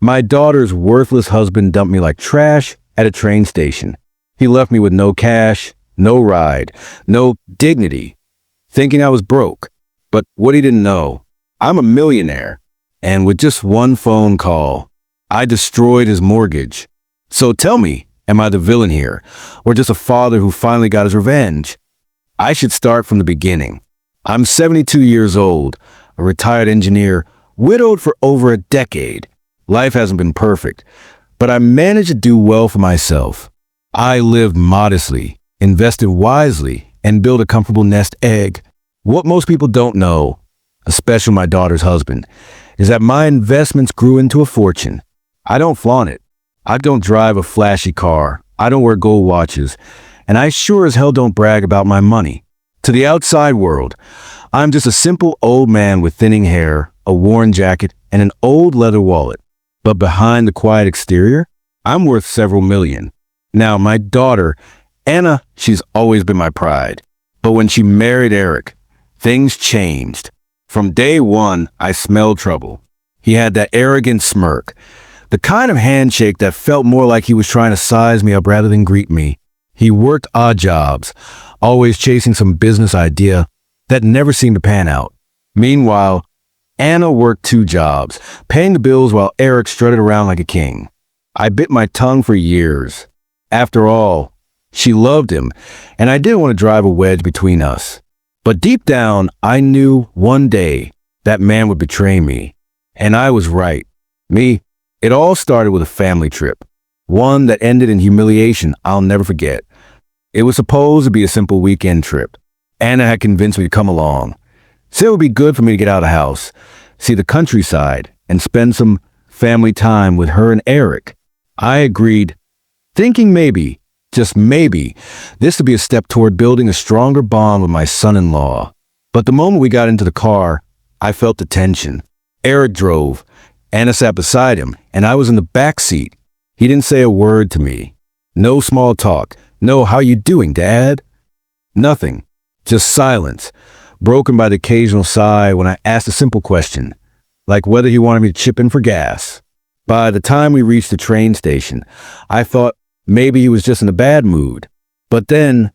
My daughter's worthless husband dumped me like trash at a train station. He left me with no cash, no ride, no dignity, thinking I was broke. But what he didn't know, I'm a millionaire. And with just one phone call, I destroyed his mortgage. So tell me, am I the villain here, or just a father who finally got his revenge? I should start from the beginning. I'm 72 years old, a retired engineer, widowed for over a decade. Life hasn't been perfect, but I managed to do well for myself. I lived modestly, invested wisely, and built a comfortable nest egg. What most people don't know, especially my daughter's husband, is that my investments grew into a fortune. I don't flaunt it. I don't drive a flashy car. I don't wear gold watches. And I sure as hell don't brag about my money. To the outside world, I'm just a simple old man with thinning hair, a worn jacket, and an old leather wallet. But behind the quiet exterior, I'm worth several million. Now, my daughter, Anna, she's always been my pride. But when she married Eric, things changed. From day one, I smelled trouble. He had that arrogant smirk, the kind of handshake that felt more like he was trying to size me up rather than greet me. He worked odd jobs, always chasing some business idea that never seemed to pan out. Meanwhile, Anna worked 2 jobs, paying the bills while Eric strutted around like a king. I bit my tongue for years. After all, she loved him, and I didn't want to drive a wedge between us. But deep down, I knew one day that man would betray me. And I was right. It all started with a family trip. One that ended in humiliation I'll never forget. It was supposed to be a simple weekend trip. Anna had convinced me to come along. Said it would be good for me to get out of the house, see the countryside, and spend some family time with her and Eric. I agreed, thinking maybe, just maybe, this would be a step toward building a stronger bond with my son-in-law. But the moment we got into the car, I felt the tension. Eric drove. Anna sat beside him, and I was in the back seat. He didn't say a word to me. No small talk. No, how you doing, Dad? Nothing. Just silence, broken by the occasional sigh when I asked a simple question, like whether he wanted me to chip in for gas. By the time we reached the train station, I thought maybe he was just in a bad mood. But then,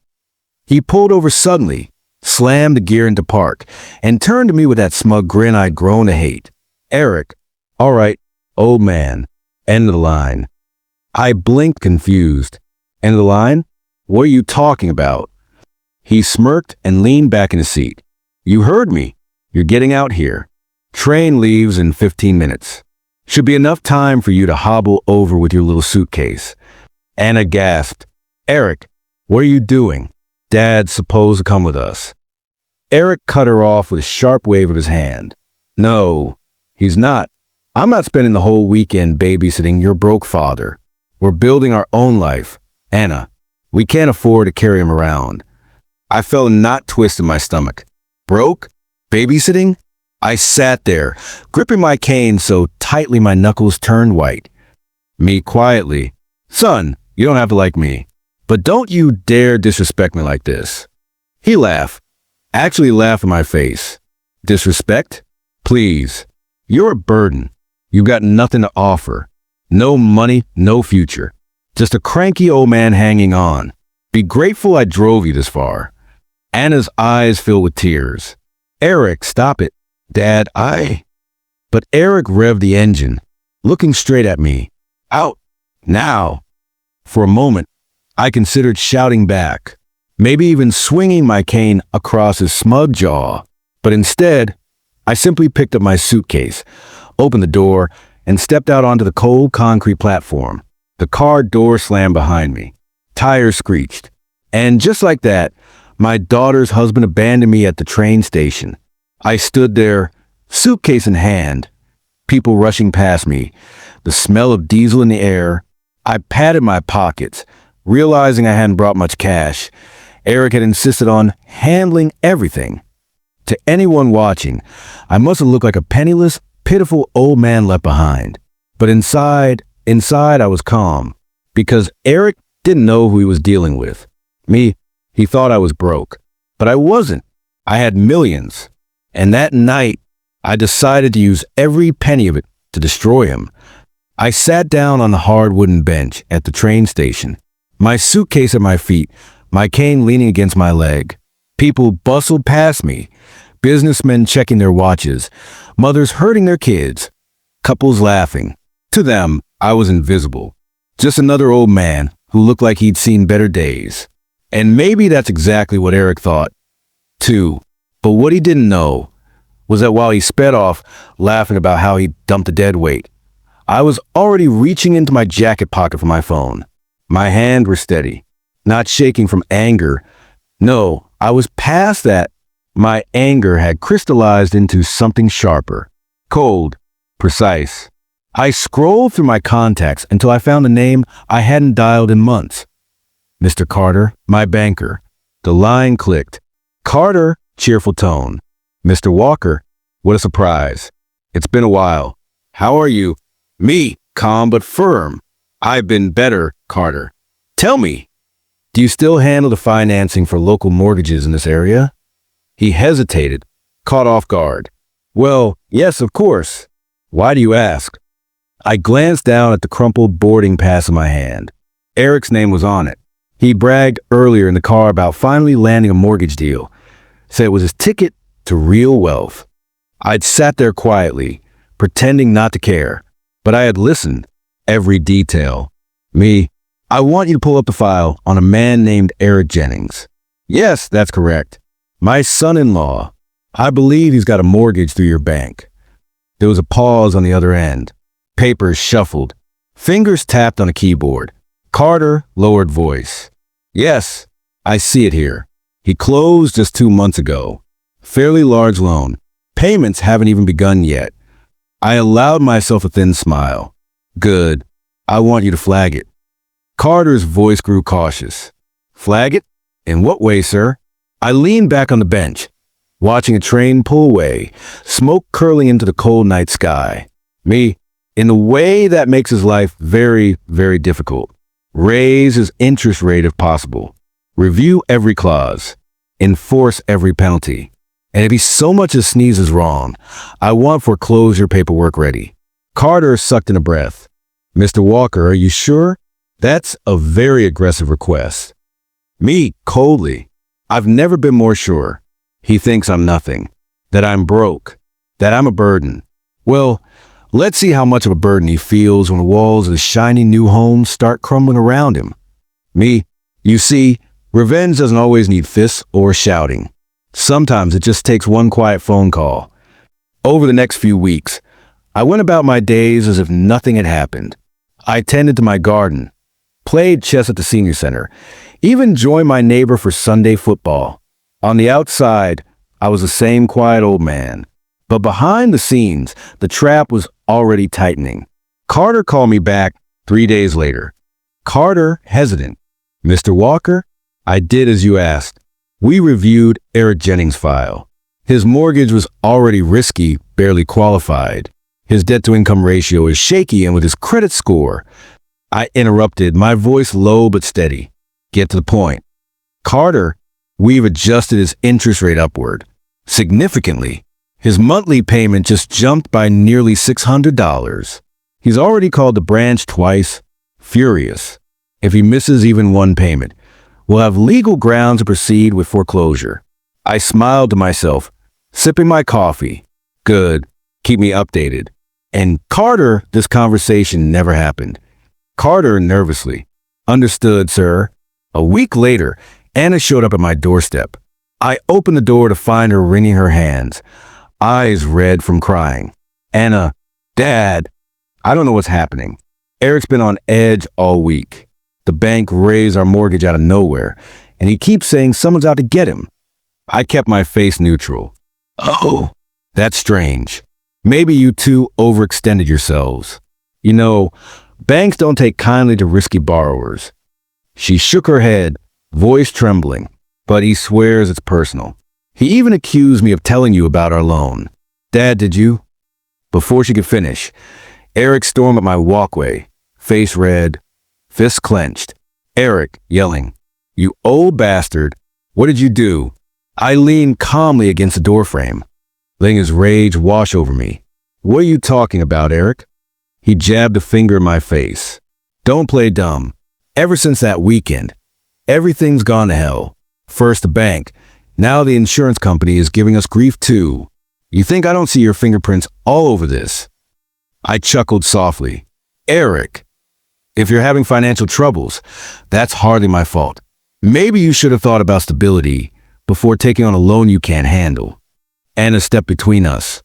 he pulled over suddenly, slammed the gear into park, and turned to me with that smug grin I'd grown to hate. Eric, all right, old man, end of the line. I blinked confused. End of the line? What are you talking about? He smirked and leaned back in his seat. You heard me. You're getting out here. Train leaves in 15 minutes. Should be enough time for you to hobble over with your little suitcase. Anna gasped. Eric, what are you doing? Dad's supposed to come with us. Eric cut her off with a sharp wave of his hand. No, he's not. I'm not spending the whole weekend babysitting your broke father. We're building our own life. Anna, we can't afford to carry him around. I felt a knot twist in my stomach. Broke? Babysitting? I sat there, gripping my cane so tightly my knuckles turned white. Me quietly. Son, you don't have to like me, but don't you dare disrespect me like this. He laughed. Actually laughed in my face. Disrespect? Please. You're a burden. You've got nothing to offer. No money, no future. Just a cranky old man hanging on. Be grateful I drove you this far. Anna's eyes filled with tears. Eric, stop it. Dad, But Eric revved the engine, looking straight at me. Out. Now. For a moment, I considered shouting back, maybe even swinging my cane across his smug jaw. But instead, I simply picked up my suitcase, opened the door, and stepped out onto the cold concrete platform. The car door slammed behind me. Tires screeched. And just like that, my daughter's husband abandoned me at the train station. I stood there, suitcase in hand, people rushing past me, the smell of diesel in the air. I patted my pockets, realizing I hadn't brought much cash. Eric had insisted on handling everything. To anyone watching, I must have looked like a penniless, pitiful old man left behind. But inside I was calm, because Eric didn't know who he was dealing with. He thought I was broke, but I wasn't. I had millions. And that night, I decided to use every penny of it to destroy him. I sat down on the hard wooden bench at the train station, my suitcase at my feet, my cane leaning against my leg. People bustled past me, businessmen checking their watches, mothers herding their kids, couples laughing. To them, I was invisible, just another old man who looked like he'd seen better days. And maybe that's exactly what Eric thought, too. But what he didn't know was that while he sped off, laughing about how he dumped a dead weight, I was already reaching into my jacket pocket for my phone. My hands were steady, not shaking from anger. No, I was past that. My anger had crystallized into something sharper, cold, precise. I scrolled through my contacts until I found a name I hadn't dialed in months. Mr. Carter, my banker. The line clicked. Carter, cheerful tone. Mr. Walker, what a surprise. It's been a while. How are you? Me, calm but firm. I've been better, Carter. Tell me, do you still handle the financing for local mortgages in this area? He hesitated, caught off guard. Well, yes, of course. Why do you ask? I glanced down at the crumpled boarding pass in my hand. Eric's name was on it. He bragged earlier in the car about finally landing a mortgage deal. Said it was his ticket to real wealth. I'd sat there quietly, pretending not to care, but I had listened, every detail. Me, I want you to pull up the file on a man named Eric Jennings. Yes, that's correct. My son-in-law. I believe he's got a mortgage through your bank. There was a pause on the other end. Papers shuffled. Fingers tapped on a keyboard. Carter lowered voice. Yes, I see it here. He closed just 2 months ago. Fairly large loan. Payments haven't even begun yet. I allowed myself a thin smile. Good. I want you to flag it. Carter's voice grew cautious. Flag it? In what way, sir? I leaned back on the bench, watching a train pull away, smoke curling into the cold night sky. Me, in a way that makes his life very, very difficult. Raise his interest rate if possible. Review every clause. Enforce every penalty. And if he so much as sneezes wrong, I want foreclosure paperwork ready. Carter sucked in a breath. Mr. Walker, are you sure? That's a very aggressive request. Me, coldly. I've never been more sure. He thinks I'm nothing. That I'm broke. That I'm a burden. Well, let's see how much of a burden he feels when the walls of his shiny new home start crumbling around him. Me, you see, revenge doesn't always need fists or shouting. Sometimes it just takes one quiet phone call. Over the next few weeks, I went about my days as if nothing had happened. I tended to my garden, played chess at the senior center, even joined my neighbor for Sunday football. On the outside, I was the same quiet old man. But behind the scenes, the trap was already tightening. Carter called me back 3 days later. Carter, hesitant. Mr. Walker, I did as you asked. We reviewed Eric Jennings' file. His mortgage was already risky, barely qualified. His debt-to-income ratio is shaky, and with his credit score, I interrupted, my voice low but steady. Get to the point. Carter, we've adjusted his interest rate upward. Significantly. His monthly payment just jumped by nearly $600. He's already called the branch twice. Furious. If he misses even one payment, we'll have legal grounds to proceed with foreclosure. I smiled to myself, sipping my coffee. Good. Keep me updated. And Carter, this conversation never happened. Carter, nervously. Understood, sir. A week later, Anna showed up at my doorstep. I opened the door to find her wringing her hands, eyes red from crying. Anna, Dad, I don't know what's happening. Eric's been on edge all week. The bank raised our mortgage out of nowhere, and he keeps saying someone's out to get him. I kept my face neutral. Oh, that's strange. Maybe you two overextended yourselves. You know, banks don't take kindly to risky borrowers. She shook her head, voice trembling, but he swears it's personal. He even accused me of telling you about our loan. Dad, did you? Before she could finish, Eric stormed up my walkway, face red, fists clenched. Eric, yelling, "You old bastard, what did you do?" I leaned calmly against the doorframe, letting his rage wash over me. What are you talking about, Eric? He jabbed a finger in my face. Don't play dumb. Ever since that weekend, everything's gone to hell. First the bank. Now the insurance company is giving us grief too. You think I don't see your fingerprints all over this? I chuckled softly. Eric, if you're having financial troubles, that's hardly my fault. Maybe you should have thought about stability before taking on a loan you can't handle. Anna stepped between us,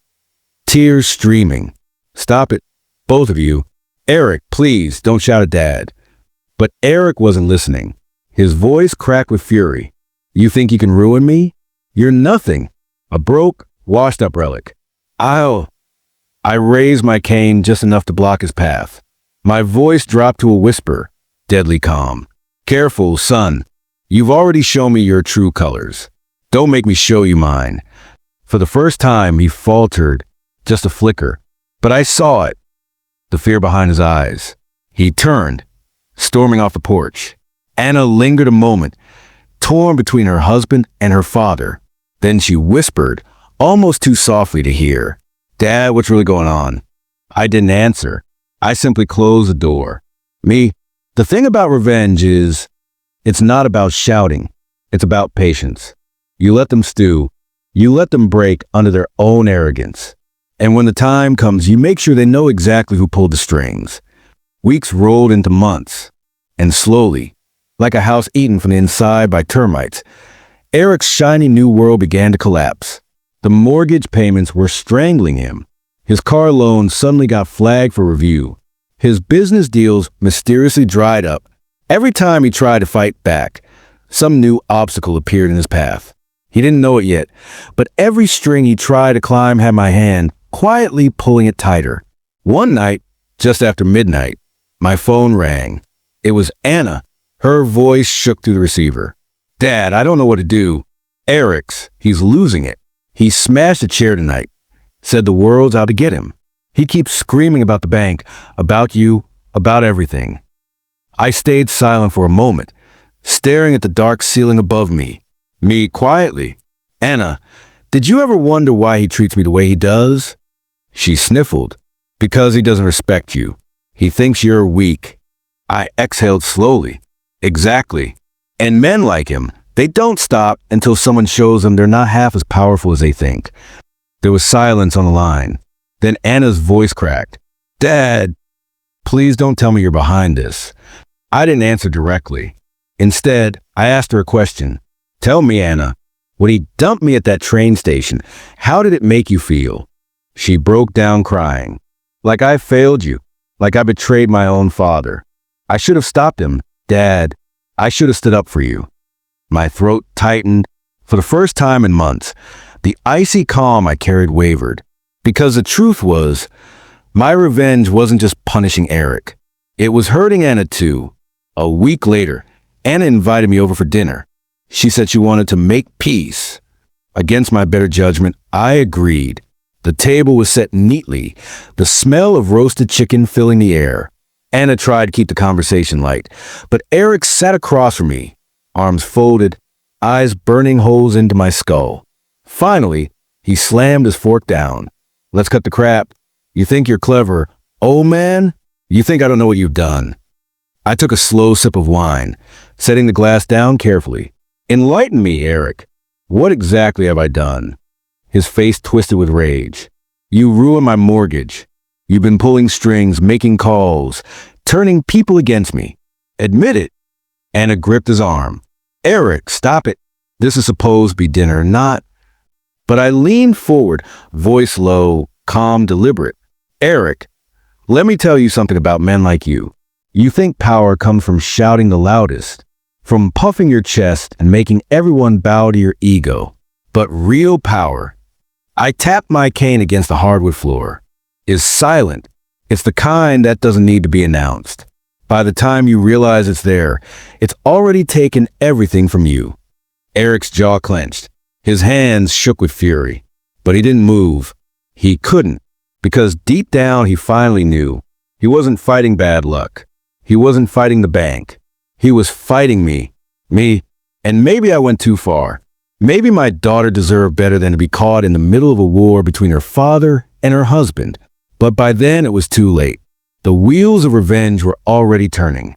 tears streaming. Stop it, both of you. Eric, please, don't shout at Dad. But Eric wasn't listening. His voice cracked with fury. You think you can ruin me? You're nothing. A broke, washed-up relic. I raised my cane just enough to block his path. My voice dropped to a whisper, deadly calm. Careful, son. You've already shown me your true colors. Don't make me show you mine. For the first time, he faltered, just a flicker. But I saw it, the fear behind his eyes. He turned, storming off the porch. Anna lingered a moment, torn between her husband and her father. Then she whispered, almost too softly to hear, Dad, what's really going on? I didn't answer. I simply closed the door. The thing about revenge is, it's not about shouting. It's about patience. You let them stew. You let them break under their own arrogance. And when the time comes, you make sure they know exactly who pulled the strings. Weeks rolled into months. And slowly, like a house eaten from the inside by termites, Eric's shiny new world began to collapse. The mortgage payments were strangling him. His car loan suddenly got flagged for review. His business deals mysteriously dried up. Every time he tried to fight back, some new obstacle appeared in his path. He didn't know it yet, but every string he tried to climb had my hand quietly pulling it tighter. One night, just after midnight, my phone rang. It was Anna. Her voice shook through the receiver. Dad, I don't know what to do. Eric's, he's losing it. He smashed a chair tonight. Said the world's out to get him. He keeps screaming about the bank, about you, about everything. I stayed silent for a moment, staring at the dark ceiling above me. Me quietly. Anna, did you ever wonder why he treats me the way he does? She sniffled. Because he doesn't respect you. He thinks you're weak. I exhaled slowly. Exactly. And men like him, they don't stop until someone shows them they're not half as powerful as they think. There was silence on the line. Then Anna's voice cracked. Dad, please don't tell me you're behind this. I didn't answer directly. Instead, I asked her a question. Tell me, Anna, when he dumped me at that train station, how did it make you feel? She broke down crying. Like I failed you. Like I betrayed my own father. I should have stopped him. Dad, I should have stood up for you. My throat tightened. For the first time in months, the icy calm I carried wavered. Because the truth was, my revenge wasn't just punishing Eric. It was hurting Anna too. A week later, Anna invited me over for dinner. She said she wanted to make peace. Against my better judgment, I agreed. The table was set neatly, the smell of roasted chicken filling the air. Anna tried to keep the conversation light, but Eric sat across from me, arms folded, eyes burning holes into my skull. Finally, he slammed his fork down. Let's cut the crap. You think you're clever. Old man, you think I don't know what you've done. I took a slow sip of wine, setting the glass down carefully. Enlighten me, Eric. What exactly have I done? His face twisted with rage. You ruined my mortgage. You've been pulling strings, making calls, turning people against me. Admit it. Anna gripped his arm. Eric, stop it. This is supposed to be dinner, not... But I leaned forward, voice low, calm, deliberate. Eric, let me tell you something about men like you. You think power comes from shouting the loudest, from puffing your chest and making everyone bow to your ego. But real power, I tapped my cane against the hardwood floor, is silent. It's the kind that doesn't need to be announced. By the time you realize it's there, it's already taken everything from you. Eric's jaw clenched. His hands shook with fury, but he didn't move. He couldn't, because deep down he finally knew. He wasn't fighting bad luck. He wasn't fighting the bank. He was fighting me. And maybe I went too far. Maybe my daughter deserved better than to be caught in the middle of a war between her father and her husband. But by then it was too late. The wheels of revenge were already turning.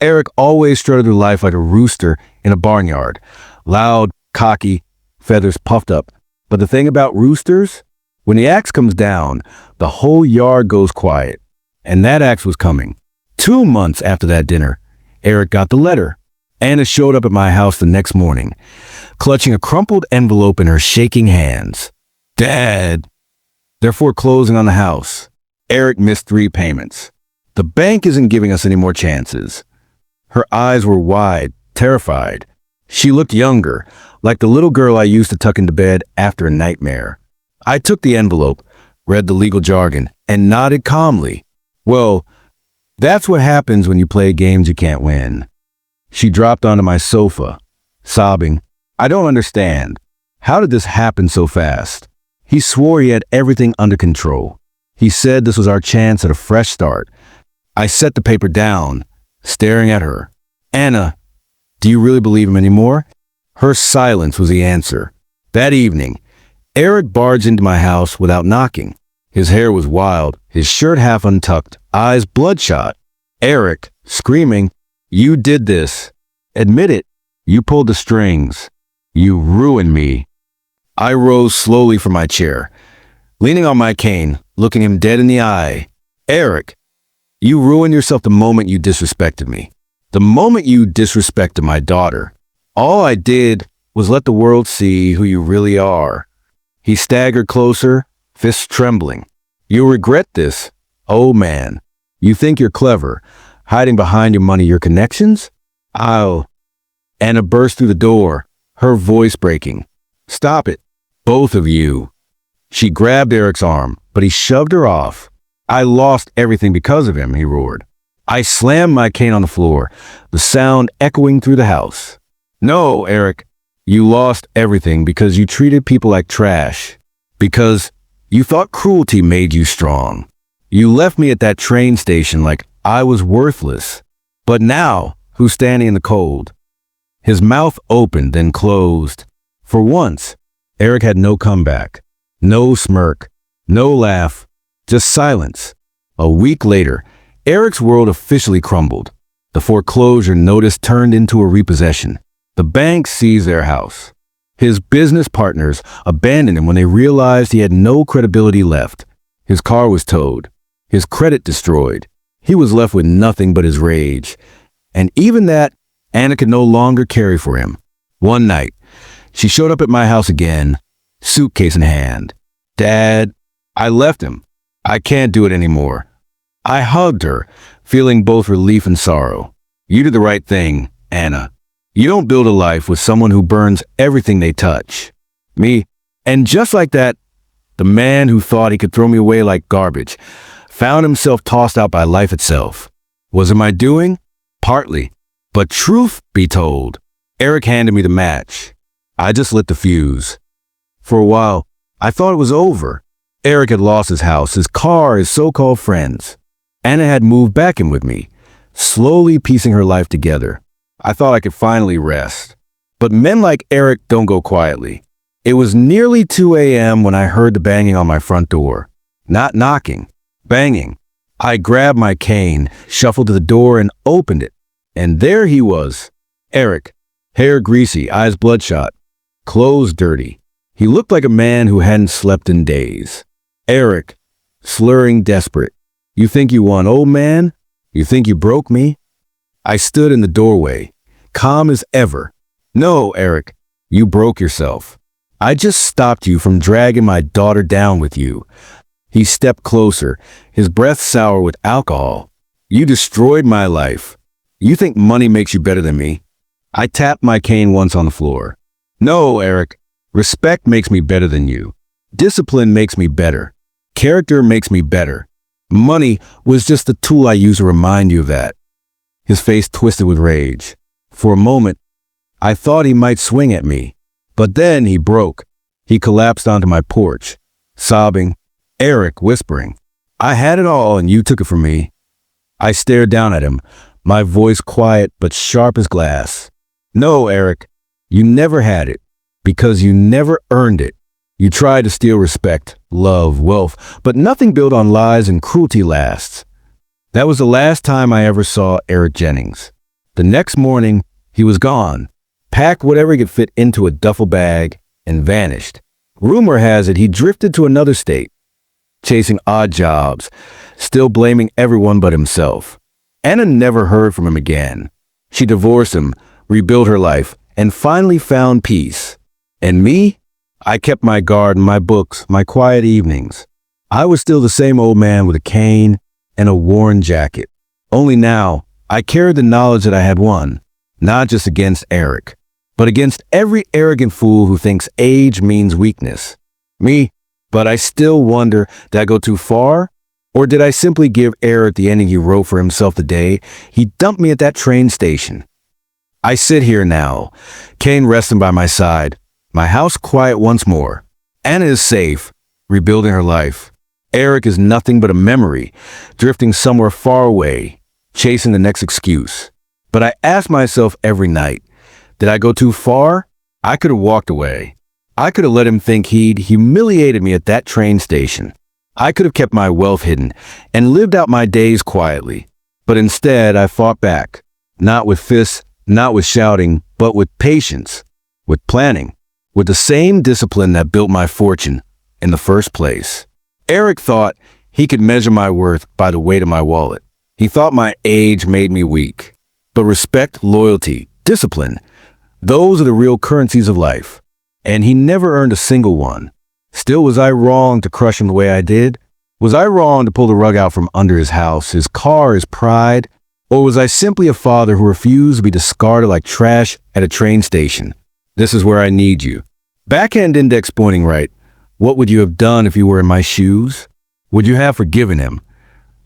Eric always strutted through life like a rooster in a barnyard. Loud, cocky, feathers puffed up. But the thing about roosters? When the axe comes down, the whole yard goes quiet. And that axe was coming. 2 months after that dinner, Eric got the letter. Anna showed up at my house the next morning, clutching a crumpled envelope in her shaking hands. Dad, they're foreclosing on the house. Eric missed 3 payments. The bank isn't giving us any more chances. Her eyes were wide, terrified. She looked younger, like the little girl I used to tuck into bed after a nightmare. I took the envelope, read the legal jargon, and nodded calmly. Well, that's what happens when you play games you can't win. She dropped onto my sofa, sobbing. I don't understand. How did this happen so fast? He swore he had everything under control. He said this was our chance at a fresh start. I set the paper down, staring at her. Anna, do you really believe him anymore? Her silence was the answer. That evening, Eric barged into my house without knocking. His hair was wild, his shirt half untucked, eyes bloodshot. Eric, screaming, you did this. Admit it. You pulled the strings. You ruined me. I rose slowly from my chair, leaning on my cane, looking him dead in the eye. Eric, you ruined yourself the moment you disrespected me. The moment you disrespected my daughter. All I did was let the world see who you really are. He staggered closer, fists trembling. You'll regret this. Oh man, you think you're clever, hiding behind your money, your connections? Anna burst through the door, her voice breaking. Stop it, both of you. She grabbed Eric's arm, but he shoved her off. I lost everything because of him, he roared. I slammed my cane on the floor, the sound echoing through the house. No, Eric, you lost everything because you treated people like trash. Because you thought cruelty made you strong. You left me at that train station like I was worthless. But now, who's standing in the cold? His mouth opened, then closed. For once, Eric had no comeback, no smirk, no laugh, just silence. A week later, Eric's world officially crumbled. The foreclosure notice turned into a repossession. The bank seized their house. His business partners abandoned him when they realized he had no credibility left. His car was towed, his credit destroyed. He was left with nothing but his rage. And even that, Anna could no longer carry for him. One night, she showed up at my house again, suitcase in hand. Dad, I left him. I can't do it anymore. I hugged her, feeling both relief and sorrow. You did the right thing, Anna. You don't build a life with someone who burns everything they touch. Me. And just like that, the man who thought he could throw me away like garbage found himself tossed out by life itself. Was it my doing? Partly. But truth be told, Eric handed me the match. I just lit the fuse. For a while, I thought it was over. Eric had lost his house, his car, his so-called friends. Anna had moved back in with me, slowly piecing her life together. I thought I could finally rest. But men like Eric don't go quietly. It was nearly 2 a.m. when I heard the banging on my front door. Not knocking, banging. I grabbed my cane, shuffled to the door, and opened it. And there he was. Eric, hair greasy, eyes bloodshot, clothes dirty. He looked like a man who hadn't slept in days. Eric, slurring, desperate. You think you won, old man? You think you broke me? I stood in the doorway, calm as ever. No, Eric, you broke yourself. I just stopped you from dragging my daughter down with you. He stepped closer, his breath sour with alcohol. You destroyed my life. You think money makes you better than me? I tapped my cane once on the floor. No, Eric. Respect makes me better than you. Discipline makes me better. Character makes me better. Money was just the tool I used to remind you of that. His face twisted with rage. For a moment, I thought he might swing at me. But then he broke. He collapsed onto my porch, sobbing. Eric, whispering, I had it all and you took it from me. I stared down at him, my voice quiet but sharp as glass. No, Eric, you never had it, because you never earned it. You tried to steal respect, love, wealth, but nothing built on lies and cruelty lasts. That was the last time I ever saw Eric Jennings. The next morning, he was gone, packed whatever he could fit into a duffel bag, and vanished. Rumor has it he drifted to another state, chasing odd jobs, still blaming everyone but himself. Anna never heard from him again. She divorced him, rebuilt her life, and finally found peace. And me? I kept my garden, my books, my quiet evenings. I was still the same old man with a cane and a worn jacket. Only now, I carried the knowledge that I had won, not just against Eric, but against every arrogant fool who thinks age means weakness. Me, but I still wonder, did I go too far? Or did I simply give Eric the ending he wrote for himself the day he dumped me at that train station? I sit here now, Kane resting by my side, my house quiet once more. Anna is safe, rebuilding her life. Eric is nothing but a memory, drifting somewhere far away, chasing the next excuse. But I ask myself every night, did I go too far? I could have walked away. I could have let him think he'd humiliated me at that train station. I could have kept my wealth hidden and lived out my days quietly. But instead, I fought back, not with fists, not with shouting, but with patience, with planning, with the same discipline that built my fortune in the first place. Eric thought he could measure my worth by the weight of my wallet. He thought my age made me weak. But respect, loyalty, discipline, those are the real currencies of life. And he never earned a single one. Still, was I wrong to crush him the way I did? Was I wrong to pull the rug out from under his house, his car, his pride? Or was I simply a father who refused to be discarded like trash at a train station? This is where I need you. Backhand index pointing right. What would you have done if you were in my shoes? Would you have forgiven him?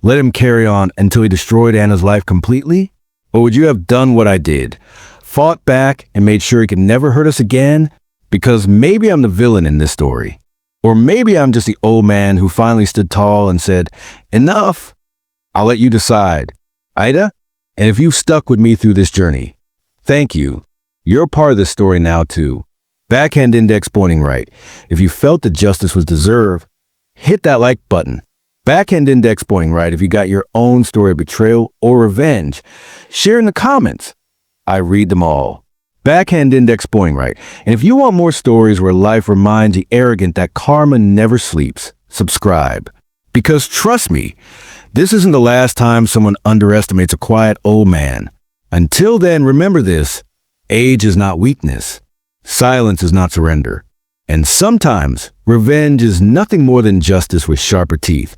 Let him carry on until he destroyed Anna's life completely? Or would you have done what I did? Fought back and made sure he could never hurt us again? Because maybe I'm the villain in this story. Or maybe I'm just the old man who finally stood tall and said, enough. I'll let you decide. AITA, and if you've stuck with me through this journey, thank you. You're part of this story now too. Backhand index pointing right. If you felt that justice was deserved, hit that like button. Backhand index pointing right if you got your own story of betrayal or revenge. Share in the comments. I read them all. Backhand index pointing right. And if you want more stories where life reminds the arrogant that karma never sleeps, subscribe. Because trust me, this isn't the last time someone underestimates a quiet old man. Until then, remember this. Age is not weakness. Silence is not surrender. And sometimes, revenge is nothing more than justice with sharper teeth.